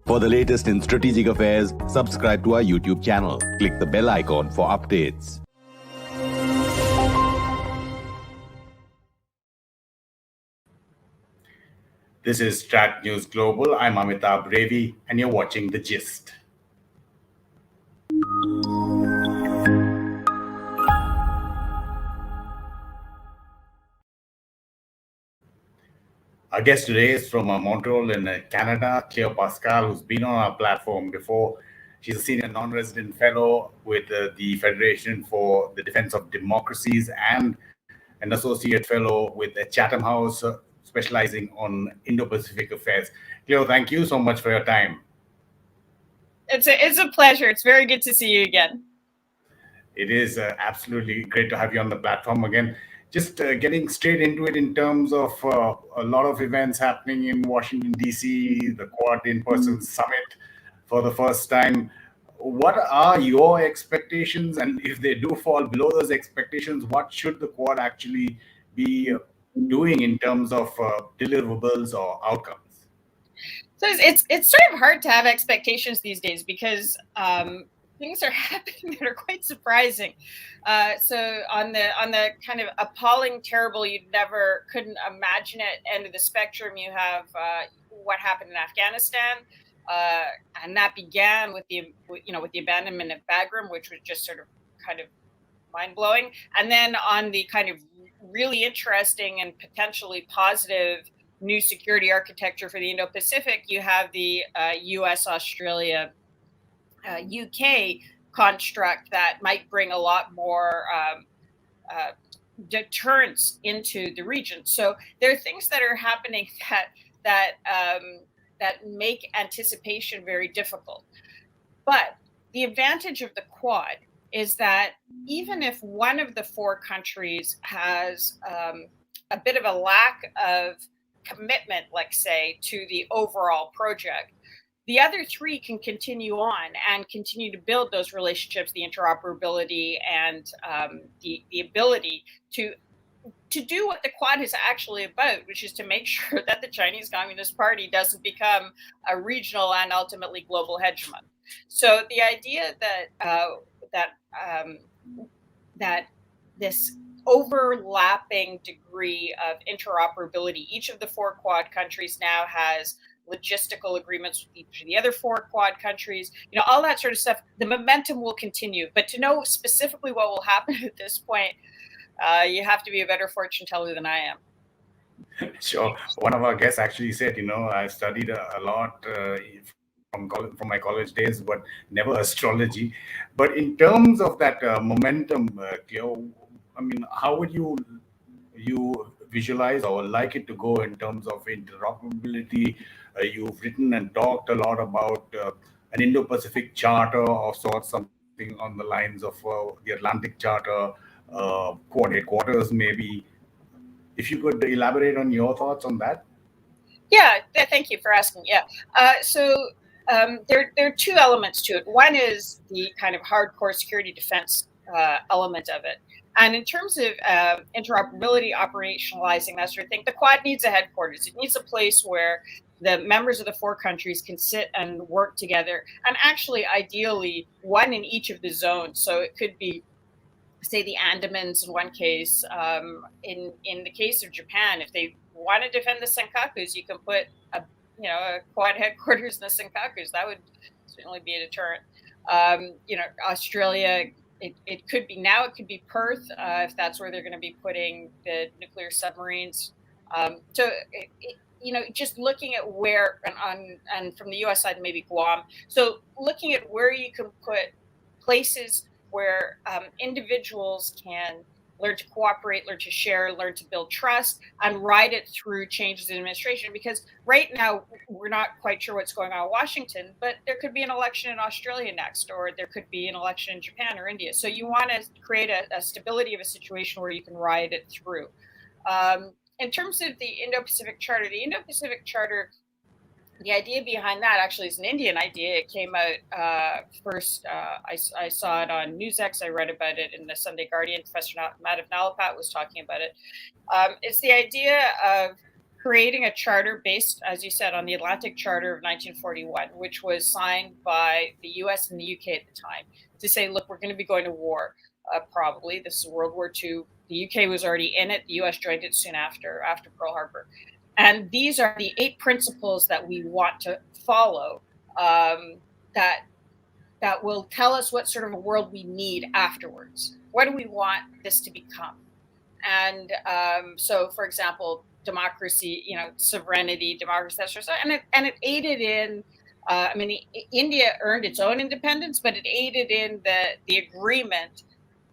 For the latest in strategic affairs, subscribe to our YouTube channel. Click the bell icon for updates. This is StratNewsGlobal. I'm Amitabh, Revi, and you're watching The Gist. Our guest today is from Montreal in Canada, Cleo Paskal, who's been on our platform before. She's a senior non-resident fellow with the Federation for the Defense of Democracies and an associate fellow with the Chatham House, specializing on Indo-Pacific affairs. Cleo, thank you so much for your time. It's a pleasure. It's very good to see you again. It is absolutely great to have you on the platform again. Just getting straight into it in terms of a lot of events happening in Washington, D.C., the Quad in-person summit for the first time. What are your expectations? And if they do fall below those expectations, what should the Quad actually be doing in terms of deliverables or outcomes? So it's sort of hard to have expectations these days because things are happening that are quite surprising. So on the kind of appalling, terrible, couldn't imagine it end of the spectrum, you have what happened in Afghanistan, and that began with the abandonment of Bagram, which was just sort of kind of mind blowing. And then on the kind of really interesting and potentially positive new security architecture for the Indo-Pacific, you have the U.S., Australia, UK construct that might bring a lot more deterrence into the region. So there are things that are happening that make anticipation very difficult. But the advantage of the Quad is that even if one of the four countries has a bit of a lack of commitment, let's say, to the overall project, the other three can continue on and continue to build those relationships, the interoperability, and the ability to do what the Quad is actually about, which is to make sure that the Chinese Communist Party doesn't become a regional and ultimately global hegemon. So the idea that this overlapping degree of interoperability, each of the four Quad countries now has logistical agreements with each of the other four Quad countries, all that sort of stuff, the momentum will continue. But to know specifically what will happen at this point, you have to be a better fortune teller than I am. Sure. One of our guests actually said, I studied a lot from my college days, but never astrology. But in terms of that momentum, Cleo, I mean, how would you visualize or like it to go in terms of interoperability? You've written and talked a lot about an Indo-Pacific Charter of sorts, something on the lines of the Atlantic Charter, Quad headquarters maybe. If you could elaborate on your thoughts on that. Yeah, thank you for asking. Yeah, so there are two elements to it. One is the kind of hardcore security defense element of it. And in terms of interoperability, operationalizing that sort of thing, the Quad needs a headquarters. It needs a place where the members of the four countries can sit and work together, and actually, ideally, one in each of the zones. So it could be, say, the Andamans in one case. In the case of Japan, if they want to defend the Senkakus, you can put a Quad headquarters in the Senkakus. That would certainly be a deterrent. Australia. It could be Perth, if that's where they're going to be putting the nuclear submarines. Just looking at where, and from the U.S. side, maybe Guam. So looking at where you can put places where individuals can learn to cooperate, learn to share, learn to build trust, and ride it through changes in administration. Because right now, we're not quite sure what's going on in Washington, but there could be an election in Australia next, or there could be an election in Japan or India. So you want to create a stability of a situation where you can ride it through. In terms of the Indo-Pacific Charter, the idea behind that actually is an Indian idea. It came out first. I saw it on NewsX. I read about it in the Sunday Guardian. Professor Amitabh was talking about it. It's the idea of creating a charter based, as you said, on the Atlantic Charter of 1941, which was signed by the US and the UK at the time, to say, look, we're going to be going to war, probably. This is World War II. The UK was already in it. The US joined it soon after Pearl Harbor. And these are the 8 principles that we want to follow, that will tell us what sort of a world we need afterwards. What do we want this to become? And so, for example, democracy, sovereignty, democracy, that sort of stuff. And it aided in, India earned its own independence, but it aided in the agreement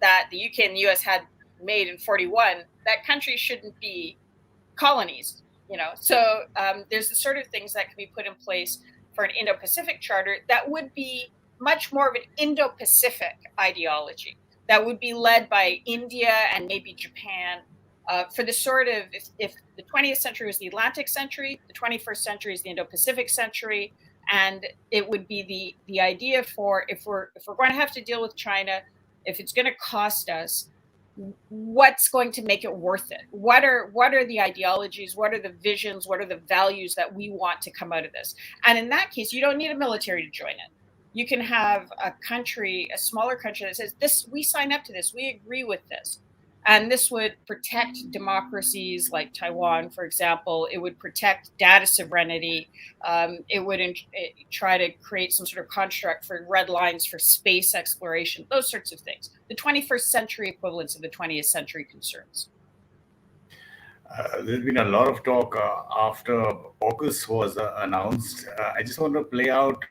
that the UK and the US had made in 41, that countries shouldn't be colonies, So there's the sort of things that can be put in place for an Indo-Pacific Charter that would be much more of an Indo-Pacific ideology, that would be led by India and maybe Japan, for the sort of, if the 20th century was the Atlantic century, the 21st century is the Indo-Pacific century, and it would be the idea for, if we're going to have to deal with China, if it's going to cost us, what's going to make it worth it? What are the ideologies? What are the visions? What are the values that we want to come out of this? And in that case, you don't need a military to join it. You can have a smaller country that says, this, we sign up to this, we agree with this. And this would protect democracies like Taiwan, for example. It would protect data sovereignty. It would try to create some sort of construct for red lines for space exploration, those sorts of things. The 21st century equivalents of the 20th century concerns. There's been a lot of talk after AUKUS was announced. I just want to play out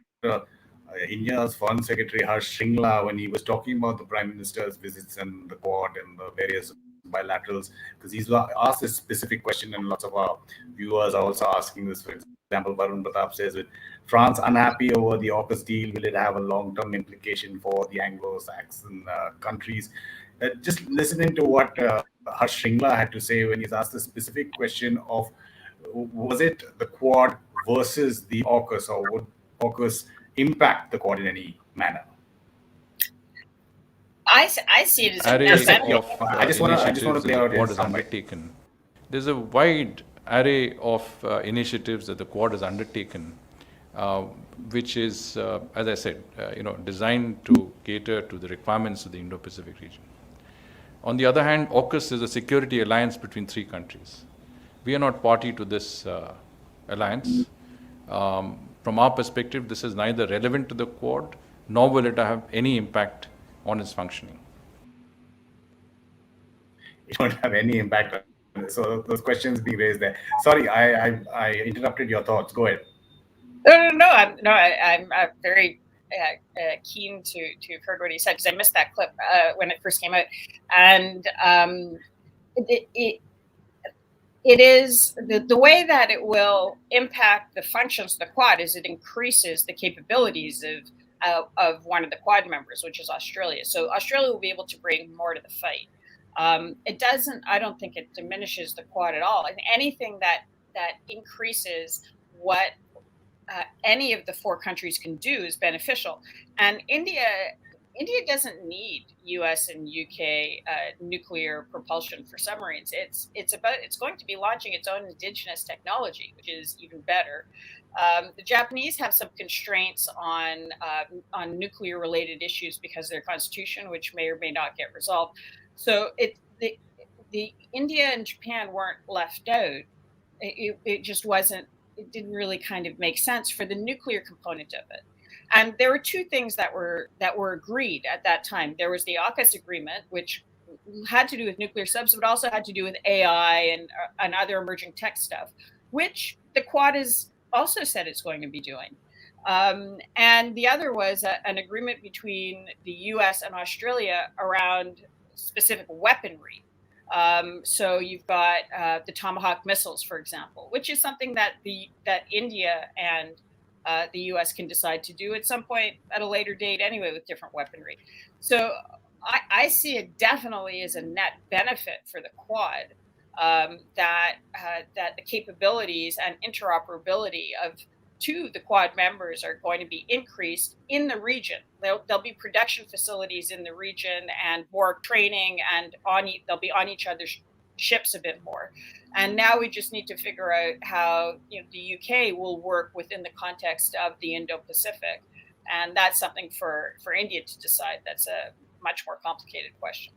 India's Foreign Secretary Harsh Shringla when he was talking about the Prime Minister's visits and the Quad and the various bilaterals, because he's asked this specific question, and lots of our viewers are also asking this. For example, Varun Pratap says, with France unhappy over the AUKUS deal, will it have a long-term implication for the Anglo-Saxon countries? Just listening to what Harsh Shringla had to say when he's asked the specific question of, was it the Quad versus the AUKUS, or would AUKUS impact the Quad in any manner? I see it as a benefit. I just want to play out Quad is undertaken. There's a wide array of initiatives that the Quad has undertaken, which is, as I said, designed to cater to the requirements of the Indo-Pacific region. On the other hand, AUKUS is a security alliance between 3 countries. We are not party to this alliance. From our perspective, this is neither relevant to the Quad, nor will it have any impact on its functioning. It won't have any impact. So those questions being raised there. Sorry, I interrupted your thoughts. Go ahead. No. I'm very keen to have heard what he said, because I missed that clip when it first came out, and it is the way that it will impact the functions of the Quad is it increases the capabilities of one of the Quad members, which is Australia. So Australia will be able to bring more to the fight. It doesn't. I don't think it diminishes the Quad at all. And anything that increases what any of the 4 countries can do is beneficial. And India doesn't need US and UK nuclear propulsion for submarines. It's going to be launching its own indigenous technology, which is even better. The Japanese have some constraints on nuclear related issues because of their constitution, which may or may not get resolved. So the India and Japan weren't left out. It just wasn't. It didn't really kind of make sense for the nuclear component of it. And there were 2 things that were agreed at that time. There was the AUKUS agreement, which had to do with nuclear subs, but also had to do with AI and other emerging tech stuff, which the Quad has also said it's going to be doing. And the other was an agreement between the US and Australia around specific weaponry. So you've got the Tomahawk missiles, for example, which is something that India and the US can decide to do at some point at a later date anyway, with different weaponry. So I see it definitely as a net benefit for the Quad, that the capabilities and interoperability of the Quad members are going to be increased in the region. There'll be production facilities in the region and more training, and they'll be on each other's ships a bit more. And now we just need to figure out how the UK will work within the context of the Indo-Pacific. And that's something for India to decide. That's a much more complicated question.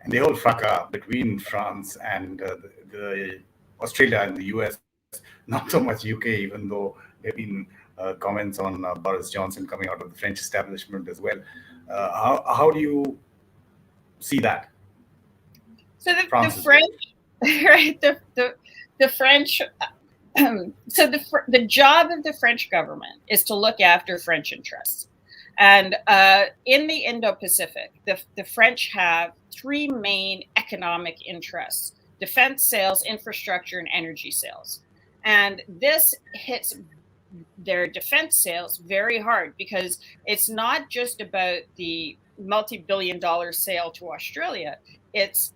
And the whole fracas between France and the Australia and the US, not so much UK, even though there have been comments on Boris Johnson coming out of the French establishment as well. How do you see that? So the French, right? The French. So the job of the French government is to look after French interests. And in the Indo-Pacific, the French have three main economic interests: defense sales, infrastructure, and energy sales. And this hits their defense sales very hard because it's not just about the multi-billion-dollar sale to Australia. It's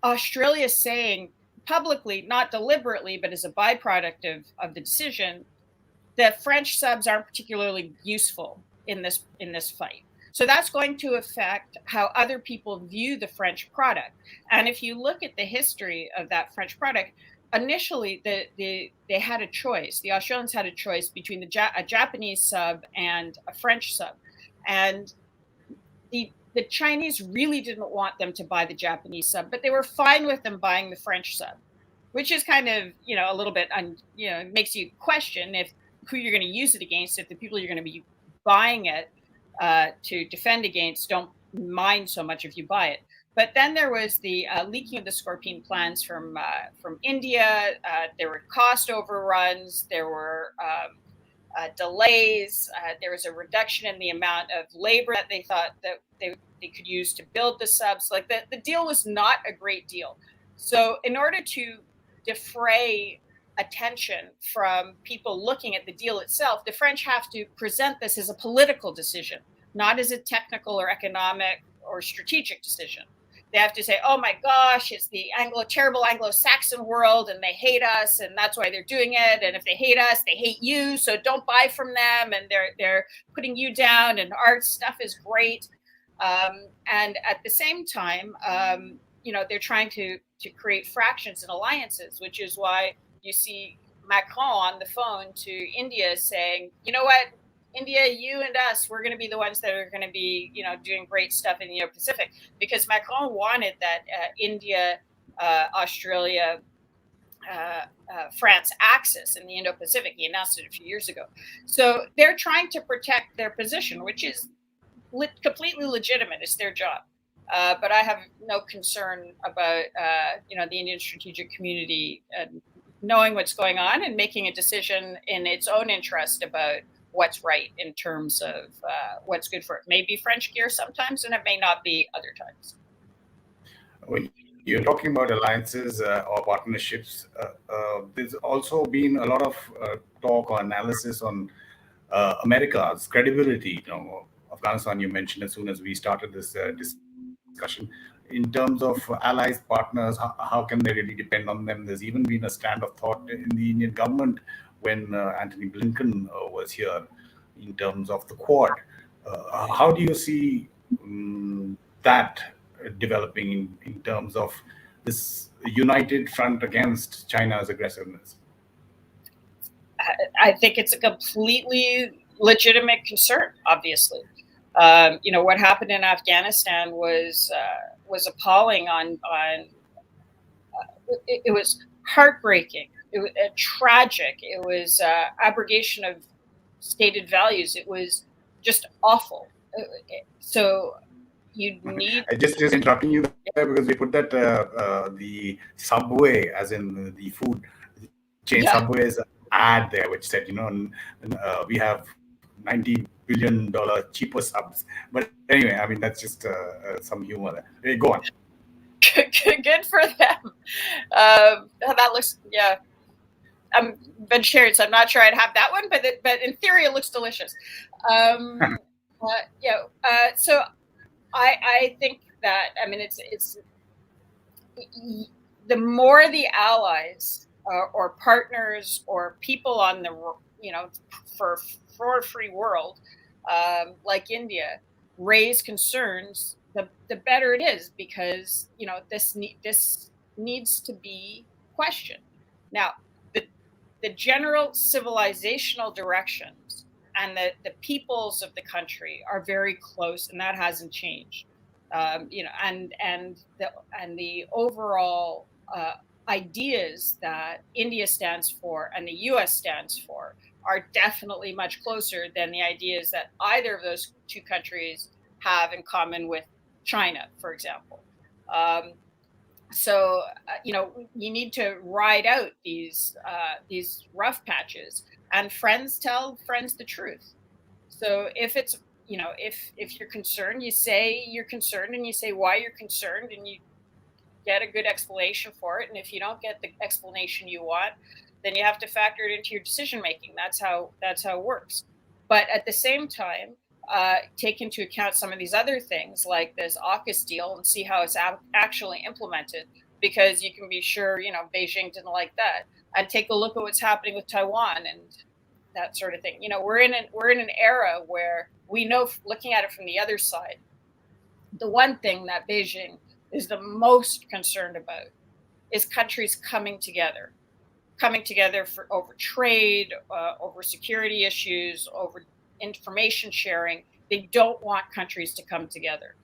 Australia saying publicly, not deliberately, but as a byproduct of the decision, that French subs aren't particularly useful in this fight. So that's going to affect how other people view the French product. And if you look at the history of that French product, initially they had a choice. The Australians had a choice between a Japanese sub and a French sub. And the Chinese really didn't want them to buy the Japanese sub, but they were fine with them buying the French sub, which is kind of, a little bit, makes you question who you're going to use it against, if the people you're going to be buying it to defend against don't mind so much if you buy it. But then there was the leaking of the Scorpion plans from India. There were cost overruns. There were delays. There was a reduction in the amount of labor that they thought that they could use to build the subs. Like the deal was not a great deal. So in order to defray attention from people looking at the deal itself, the French have to present this as a political decision, not as a technical or economic or strategic decision. They have to say, oh my gosh, it's the terrible Anglo-Saxon world and they hate us and that's why they're doing it. And if they hate us, they hate you. So don't buy from them. And they're putting you down and our stuff is great. And at the same time, they're trying to create fractions and alliances, which is why you see Macron on the phone to India saying, you know what, India, you and us, we're going to be the ones that are going to be, doing great stuff in the Indo-Pacific, because Macron wanted that India, Australia, France axis in the Indo-Pacific. He announced it a few years ago. So they're trying to protect their position, which is completely legitimate. It's their job. But I have no concern about, the Indian strategic community knowing what's going on and making a decision in its own interest about what's right in terms of what's good for it. May be French gear sometimes, and it may not be other times. When you're talking about alliances or partnerships, there's also been a lot of talk or analysis on America's credibility. Afghanistan, you mentioned as soon as we started this discussion. In terms of allies, partners, how can they really depend on them? There's even been a strand of thought in the Indian government when Antony Blinken was here in terms of the Quad. How do you see that developing in terms of this united front against China's aggressiveness? I think it's a completely legitimate concern, obviously. What happened in Afghanistan was appalling. It was heartbreaking. It was tragic. It was abrogation of stated values. It was just awful. So you need. I just interrupting you there because we put that the Subway, as in the food chain Subway's ad there, which said, we have $90 billion cheaper subs. But anyway, I mean, that's just some humor there. Go on. Good for them. That looks, I'm vegetarian, so I'm not sure I'd have that one, but in theory, it looks delicious. So I think that, it's the more the allies or partners or people on the, for a free world, like India, raise concerns, the better it is, because this needs to be questioned. Now, the general civilizational directions and the peoples of the country are very close, and that hasn't changed. And the overall ideas that India stands for and the U.S. stands for are definitely much closer than the ideas that either of those two countries have in common with China, for example. So you need to ride out these rough patches, and friends tell friends the truth. So if it's if you're concerned, you say you're concerned, and you say why you're concerned, and you get a good explanation for it. And if you don't get the explanation you want, then you have to factor it into your decision making. That's how it works. But at the same time, take into account some of these other things like this AUKUS deal and see how it's actually implemented, because you can be sure Beijing didn't like that. And take a look at what's happening with Taiwan and that sort of thing. We're in an era where we know, looking at it from the other side, the one thing that Beijing is the most concerned about is countries coming together over trade, over security issues, over information sharing. They don't want countries to come together.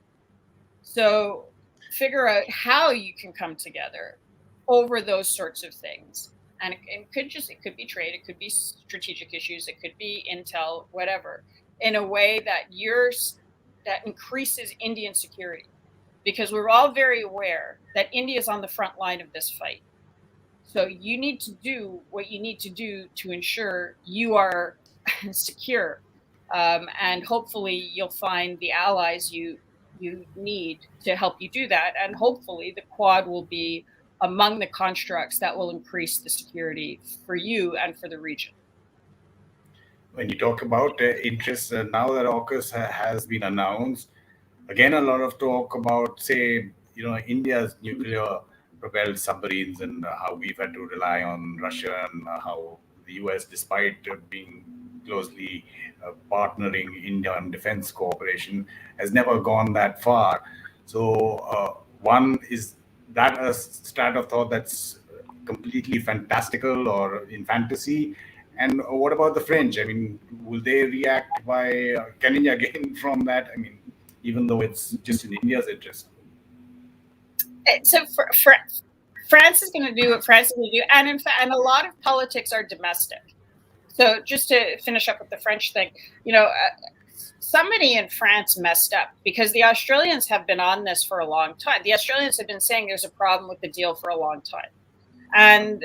So figure out how you can come together over those sorts of things. And it could be trade, it could be strategic issues, it could be intel, whatever, in a way that increases Indian security. Because we're all very aware that India is on the front line of this fight. So you need to do what you need to do to ensure you are secure. And hopefully you'll find the allies you need to help you do that. And hopefully the Quad will be among the constructs that will increase the security for you and for the region. When you talk about interests, now that AUKUS has been announced, again, a lot of talk about, say, India's nuclear-propelled submarines and how we've had to rely on Russia, and how the U.S., despite being closely partnering India in defense cooperation, has never gone that far. So one, is that a strand of thought that's completely fantastical or in fantasy? And what about the French? I mean, will they react by can India gain from that? I mean, even though it's just in India's interest. So France is going to do what France is going to do, and in fact, and a lot of politics are domestic. So just to finish up with the French thing, somebody in France messed up, because the Australians have been on this for a long time. The Australians have been saying there's a problem with the deal for a long time, and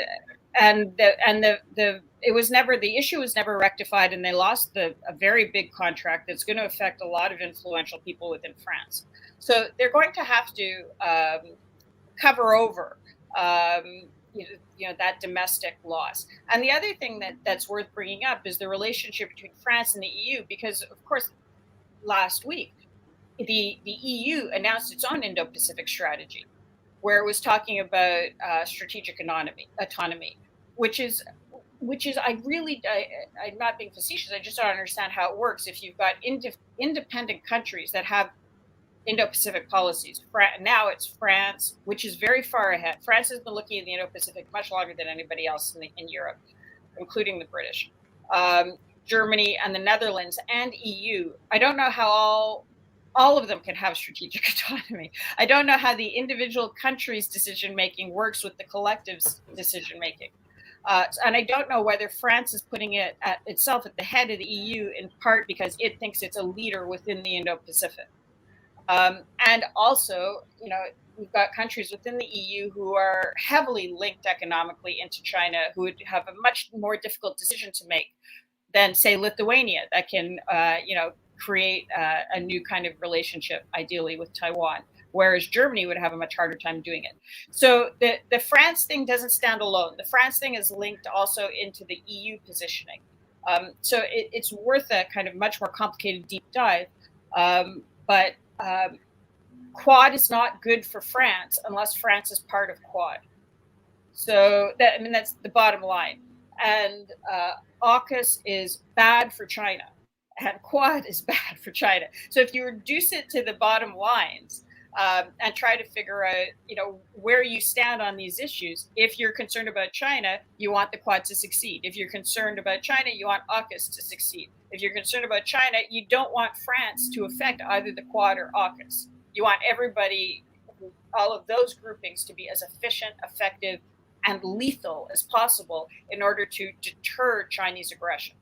the issue was never rectified, and they lost a very big contract that's going to affect a lot of influential people within France. So they're going to have to cover over that domestic loss. And the other thing that's worth bringing up is the relationship between France and the EU, because of course last week the EU announced its own Indo-Pacific strategy, where it was talking about strategic autonomy, which is I'm not being facetious, I just don't understand how it works if you've got independent countries that have Indo-Pacific policies. Now it's France, which is very far ahead. France has been looking at the Indo-Pacific much longer than anybody else in Europe, including the British. Germany and the Netherlands and EU. I don't know how all of them can have strategic autonomy. I don't know how the individual countries' decision-making works with the collective's decision-making. And I don't know whether France is putting it itself at the head of the EU in part because it thinks it's a leader within the Indo-Pacific. And also, we've got countries within the EU who are heavily linked economically into China, who would have a much more difficult decision to make than, say, Lithuania, that can, create a new kind of relationship, ideally, with Taiwan, whereas Germany would have a much harder time doing it. So the France thing doesn't stand alone. The France thing is linked also into the EU positioning. So it's worth a kind of much more complicated deep dive. But Quad is not good for France unless France is part of Quad. So that's the bottom line. And AUKUS is bad for China and Quad is bad for China. So if you reduce it to the bottom lines and try to figure out, where you stand on these issues, if you're concerned about China, you want the Quad to succeed. If you're concerned about China, you want AUKUS to succeed. If you're concerned about China, you don't want France to affect either the Quad or AUKUS. You want everybody, all of those groupings, to be as efficient, effective, and lethal as possible in order to deter Chinese aggression.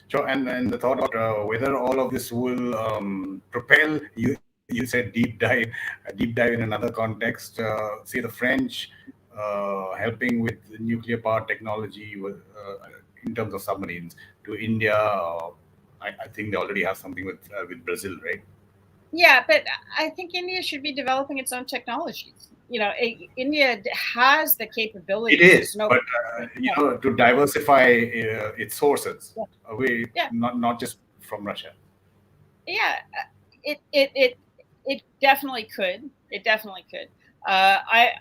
Sure, and the thought of whether all of this will propel you. You said deep dive in another context. Say the French helping with the nuclear power technology in terms of submarines to India. I think they already have something with Brazil, right? Yeah, but I think India should be developing its own technologies. India has the capabilities. It is, but to diversify its sources away, not just from Russia. Yeah, it definitely could. It definitely could. I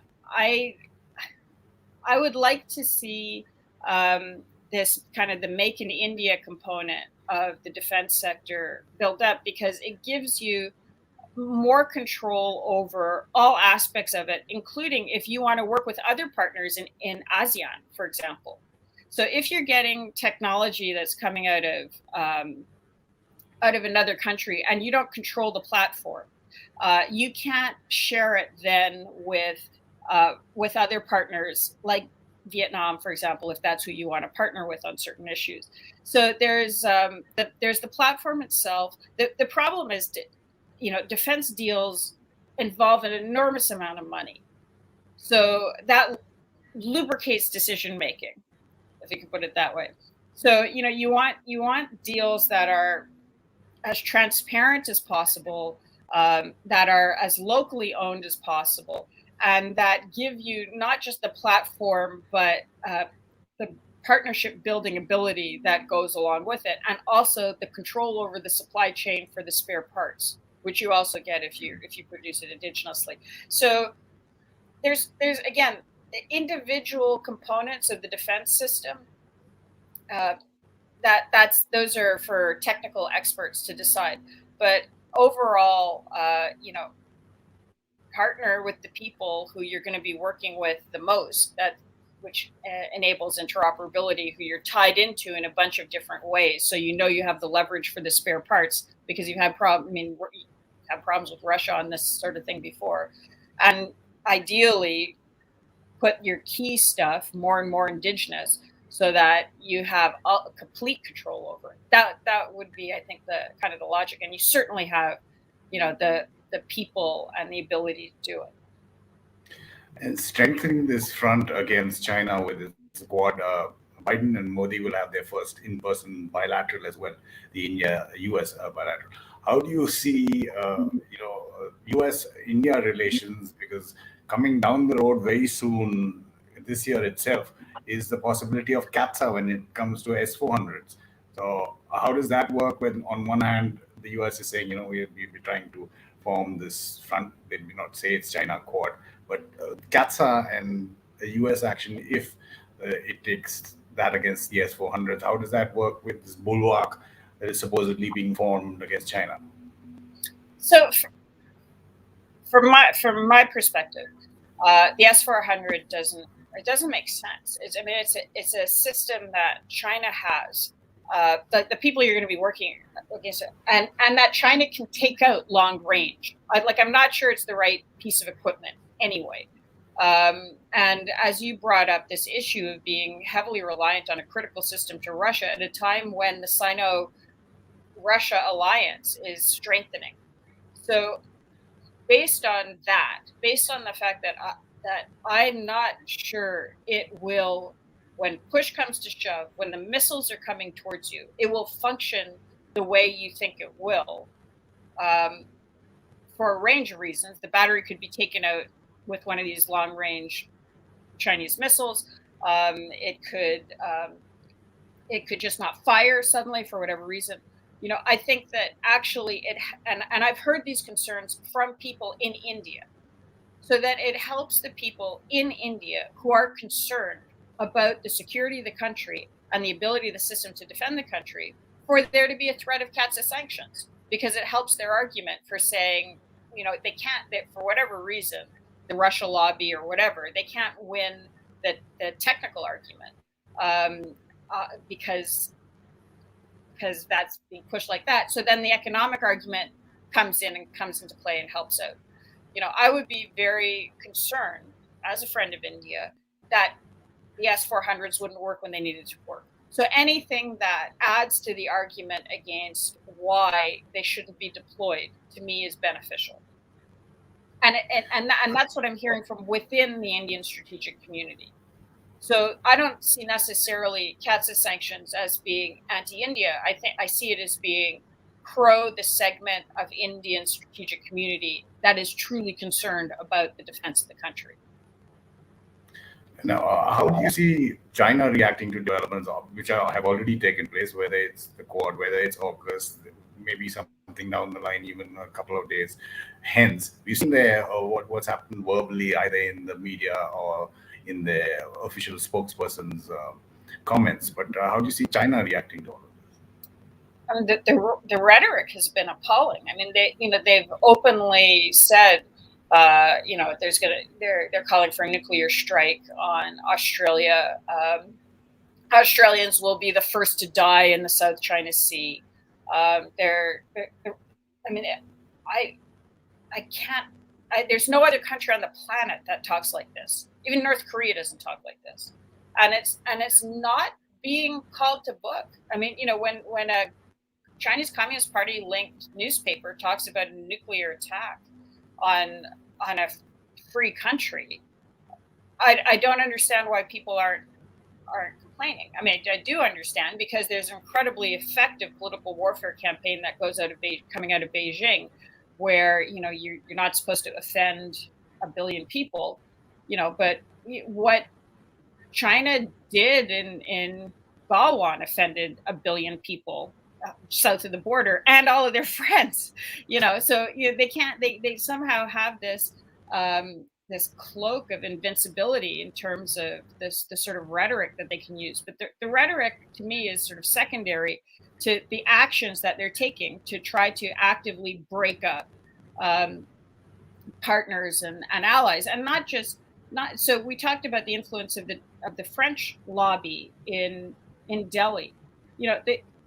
would like to see this kind of the Make in India component of the defense sector built up, because it gives you more control over all aspects of it, including if you want to work with other partners in ASEAN, for example. So if you're getting technology that's coming out of another country and you don't control the platform, you can't share it then with other partners like Vietnam, for example, if that's who you want to partner with on certain issues. So there's the platform itself. The problem is, defense deals involve an enormous amount of money, so that lubricates decision making, if you can put it that way. So you want deals that are as transparent as possible, that are as locally owned as possible, and that give you not just the platform, but the partnership building ability that goes along with it, and also the control over the supply chain for the spare parts, which you also get if you produce it indigenously. So there's again the individual components of the defense system. Those are for technical experts to decide, but overall, partner with the people who you're going to be working with the most, which enables interoperability, who you're tied into in a bunch of different ways. So you have the leverage for the spare parts, because you've had problems with Russia on this sort of thing before, and ideally put your key stuff more and more indigenous, so that you have complete control over it. That would be, I think, the kind of the logic, and you certainly have, the people and the ability to do it. And strengthening this front against China with its Quad, Biden and Modi will have their first in-person bilateral as well, the India-U.S. Bilateral. How do you see, U.S.-India relations? Because coming down the road very soon, this year itself, is the possibility of CATSA when it comes to S-400s. So how does that work when, on one hand, the U.S. is saying, we'll be trying to form this front, they may not say it's China Quad, but CATSA and the U.S. action, if it takes that against the S-400s, how does that work with this bulwark that is supposedly being formed against China? So from my perspective, the S-400 doesn't make sense. It's a system that China has, the people you're going to be working against, and that China can take out long range. I'm not sure it's the right piece of equipment anyway. And as you brought up, this issue of being heavily reliant on a critical system to Russia at a time when the Sino-Russia alliance is strengthening. So based on the fact that I'm not sure it will, when push comes to shove, when the missiles are coming towards you, it will function the way you think it will. For a range of reasons, the battery could be taken out with one of these long-range Chinese missiles. It could just not fire suddenly for whatever reason. I think that actually and I've heard these concerns from people in India, so that it helps the people in India who are concerned about the security of the country and the ability of the system to defend the country for there to be a threat of CAATSA sanctions, because it helps their argument for saying, they can't, for whatever reason, the Russia lobby or whatever, they can't win the technical argument because that's being pushed like that. So then the economic argument comes into play and helps out. I would be very concerned as a friend of India that the S-400s wouldn't work when they needed to work. So anything that adds to the argument against why they shouldn't be deployed, to me, is beneficial. And that's what I'm hearing from within the Indian strategic community. So I don't see necessarily CAATSA sanctions as being anti-India. I see it as being pro the segment of Indian strategic community that is truly concerned about the defense of the country. Now, how do you see China reacting to developments which have already taken place, whether it's the Quad, whether it's AUKUS, maybe something down the line, even a couple of days hence? We've seen what's happened verbally, either in the media or in the official spokesperson's comments. But how do you see China reacting to all of this? The rhetoric has been appalling. I mean, they've openly said, they're calling for a nuclear strike on Australia. Australians will be the first to die in the South China Sea. There's no other country on the planet that talks like this. Even North Korea doesn't talk like this, and it's not being called to book. I mean, when a Chinese Communist Party linked newspaper talks about a nuclear attack on a free country, I don't understand why people aren't complaining. I mean, I do understand, because there's an incredibly effective political warfare campaign that goes coming out of Beijing, where you're not supposed to offend a billion people, but what China did in Galwan offended a billion people south of the border and all of their friends, so they somehow have this cloak of invincibility in terms of the sort of rhetoric that they can use. But the rhetoric, to me, is sort of secondary to the actions that they're taking to try to actively break up partners and allies, and not. So we talked about the influence of the French lobby in Delhi.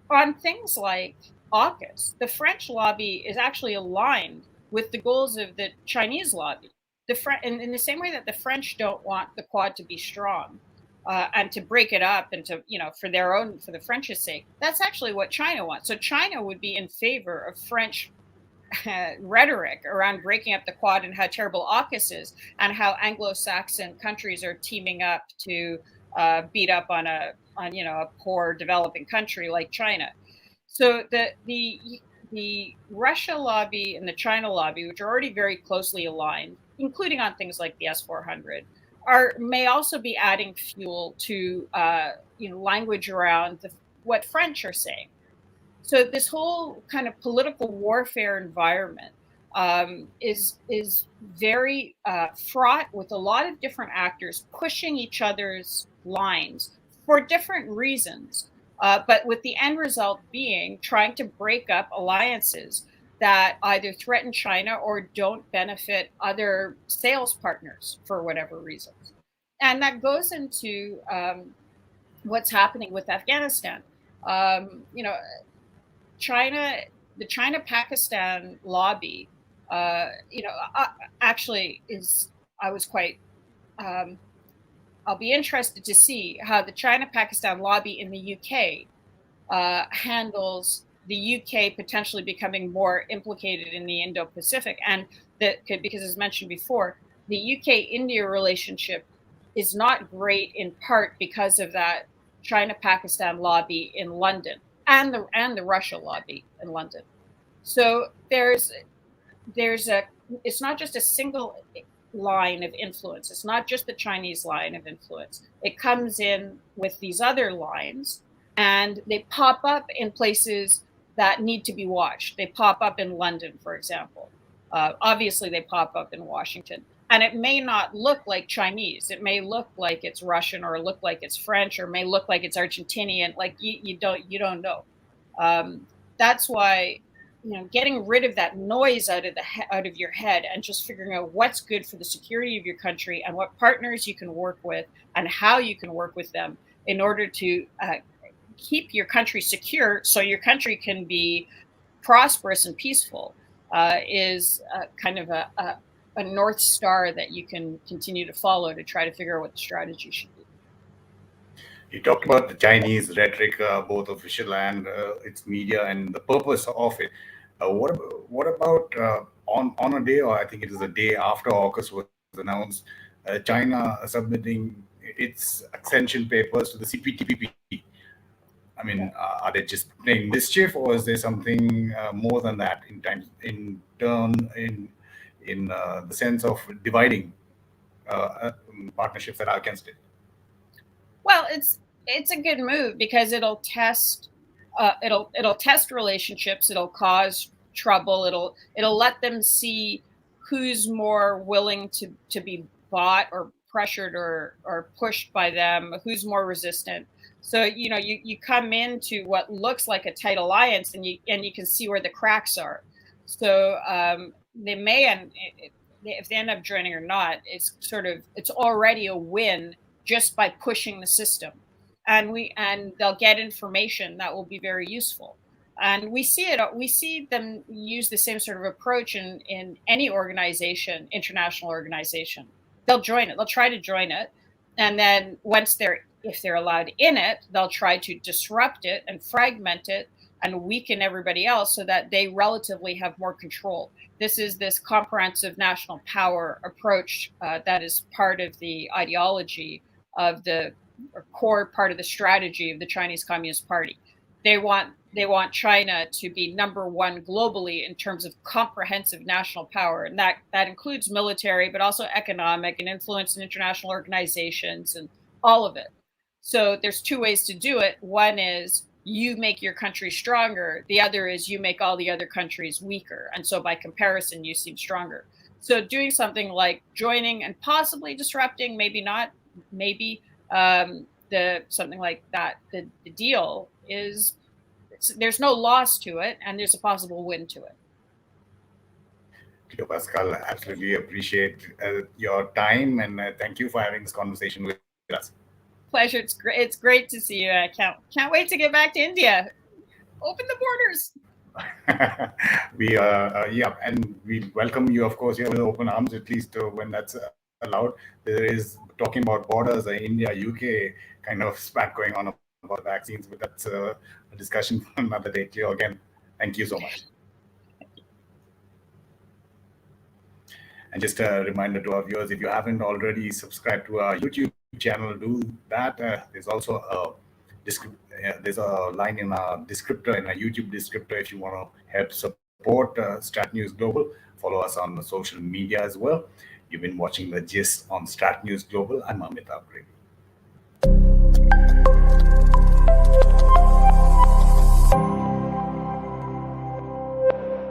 On things like AUKUS, the French lobby is actually aligned with the goals of the Chinese lobby. In the same way that the French don't want the Quad to be strong and to break it up and to, for the French's sake, that's actually what China wants. So China would be in favor of French rhetoric around breaking up the Quad and how terrible AUKUS is, and how Anglo-Saxon countries are teaming up to beat up on a poor developing country like China. So the Russia lobby and the China lobby, which are already very closely aligned, including on things like the S-400, may also be adding fuel to language around what French are saying. So this whole kind of political warfare environment is very fraught with a lot of different actors pushing each other's lines for different reasons, but with the end result being trying to break up alliances that either threaten China or don't benefit other sales partners for whatever reasons. And that goes into what's happening with Afghanistan. The China-Pakistan lobby, actually I'll be interested to see how the China-Pakistan lobby in the UK handles the UK potentially becoming more implicated in the Indo-Pacific, and because as mentioned before, the UK-India relationship is not great in part because of that China-Pakistan lobby in London and the Russia lobby in London. So it's not just a single line of influence. It's not just the Chinese line of influence. It comes in with these other lines, and they pop up in places that need to be watched. They pop up in London, for example. Obviously, they pop up in Washington. And it may not look like Chinese. It may look like it's Russian, or look like it's French, or may look like it's Argentinian. Like you don't know. That's why, getting rid of that noise out of your head and just figuring out what's good for the security of your country and what partners you can work with and how you can work with them in order to keep your country secure, so your country can be prosperous and peaceful, is kind of a North Star that you can continue to follow to try to figure out what the strategy should be. You talked about the Chinese rhetoric, both official and its media, and the purpose of it. What about on a day, or I think it is a day after AUKUS was announced, China submitting its accession papers to the CPTPP? I mean, are they just playing mischief, or is there something more than that in the sense of dividing partnerships that are against it? Well, it's a good move because it'll test relationships. It'll cause trouble. It'll let them see who's more willing to be bought or pressured or pushed by them, who's more resistant. So you come into what looks like a tight alliance, and you can see where the cracks are. So they may, and if they end up joining or not, it's already a win just by pushing the system, and they'll get information that will be very useful. And we see them use the same sort of approach in any organization, international organization. They'll join it. They'll try to join it, and then if they're allowed in it, they'll try to disrupt it and fragment it and weaken everybody else so that they relatively have more control. This is this comprehensive national power approach that is part of the ideology of the core part of the strategy of the Chinese Communist Party. They want China to be number one globally in terms of comprehensive national power, and that includes military, but also economic and influence in international organizations and all of it. So there's two ways to do it. One is you make your country stronger. The other is you make all the other countries weaker, and so by comparison, you seem stronger. So doing something like joining and possibly disrupting, maybe not, maybe something like that, the deal is there's no loss to it, and there's a possible win to it. Cleo Paskal, absolutely appreciate your time, and thank you for having this conversation with us. Pleasure. It's great to see you. I can't wait to get back to India. Open the borders. And we welcome you, of course, here with open arms, at least when that's allowed. There is talking about borders, India-UK kind of spat going on about vaccines, but that's a discussion for another day. Cleo, again, thank you so much. And just a reminder to our viewers, if you haven't already subscribed to our YouTube channel, do that. There's also there's a line in our descriptor, in our YouTube descriptor, if you want to help support StratNewsGlobal. Follow us on the social media as well. You've been watching The Gist on StratNewsGlobal. I'm Amitabh.